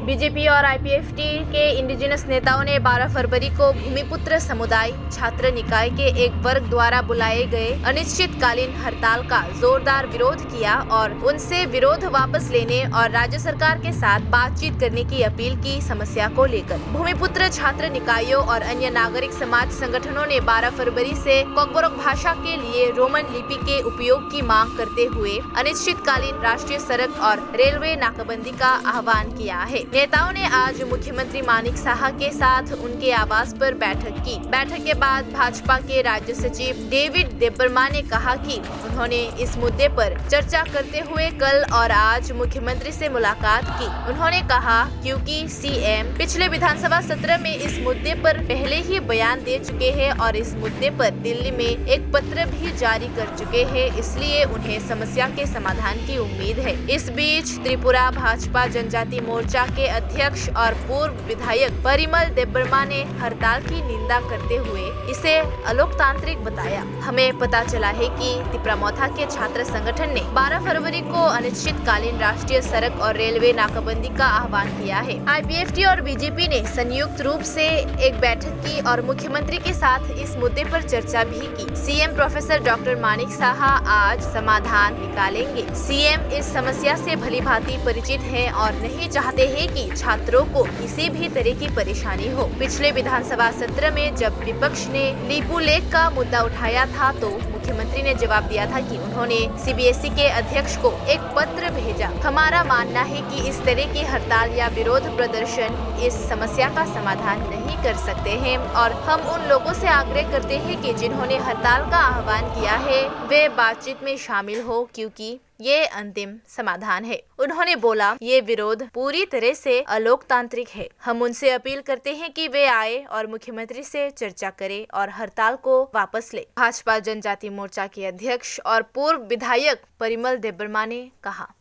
BJP और IPFT के indigenous नेताओं ने 12 फरवरी को भूमिपुत्र समुदाय छात्र निकाय के एक वर्ग द्वारा बुलाए गए अनिश्चितकालीन हड़ताल का जोरदार विरोध किया और उनसे विरोध वापस लेने और राज्य सरकार के साथ बातचीत करने की अपील की। समस्या को लेकर भूमिपुत्र छात्र निकायों और अन्य नागरिक समाज संगठनों ने 12 फरवरी से कोकबोरोक भाषा के लिए रोमन लिपि के उपयोग की मांग करते हुए अनिश्चितकालीन राष्ट्रीय सड़क और रेलवे नाकाबंदी का आह्वान किया है। नेताओं ने आज मुख्यमंत्री मानिक साहा के साथ उनके आवास पर बैठक की। बैठक के बाद भाजपा के राज्य सचिव डेविड देबबर्मा ने कहा कि उन्होंने इस मुद्दे पर चर्चा करते हुए कल और आज मुख्यमंत्री से मुलाकात की। उन्होंने कहा क्योंकि सीएम पिछले विधानसभा सत्र में इस मुद्दे पर पहले ही बयान दे चुके हैं और इस मुद्दे पर दिल्ली में एक पत्र भी जारी कर चुके हैं, इसलिए उन्हें समस्या के समाधान की उम्मीद है। इस बीच त्रिपुरा भाजपा जनजाति मोर्चा के अध्यक्ष और पूर्व विधायक परिमल देबबर्मा ने हड़ताल की निंदा करते हुए इसे अलोकतांत्रिक बताया। हमें पता चला है कि तिप्रामोथा के छात्र संगठन ने 12 फरवरी को अनिश्चितकालीन राष्ट्रीय सड़क और रेलवे नाकाबंदी का आह्वान किया है। आईपीएफटी और बीजेपी ने संयुक्त रूप से एक बैठक की और मुख्यमंत्री के साथ इस मुद्दे पर चर्चा भी की। CM professor doctor Manik Saha आज समाधान निकालेंगे। सीएम इस समस्या से भलीभांति परिचित हैं और नहीं चाहते हैं कि छात्रों को किसी भी तरह की परेशानी हो। पिछले विधानसभा सत्र में जब विपक्ष ने लीपू लेक का मुद्दा उठाया था तो मुख्यमंत्री ने जवाब दिया था कि उन्होंने सीबीएसई के अध्यक्ष को एक पत्र भेजा। हमारा मानना है कि इस तरह की हड़ताल या विरोध प्रदर्शन इस समस्या का समाधान नहीं कर सकते हैं और हम उन लोगों से आग्रह करते हैं कि जिन्होंने हड़ताल का आह्वान किया है वे बातचीत में शामिल हो, क्योंकि ये अंतिम समाधान है। उन्होंने बोला ये विरोध पूरी तरह से अलोकतांत्रिक है। हम उनसे अपील करते हैं कि वे आए और मुख्यमंत्री से चर्चा करें और हड़ताल को वापस ले। भाजपा जनजाति मोर्चा के अध्यक्ष और पूर्व विधायक परिमल देबबर्मा ने कहा।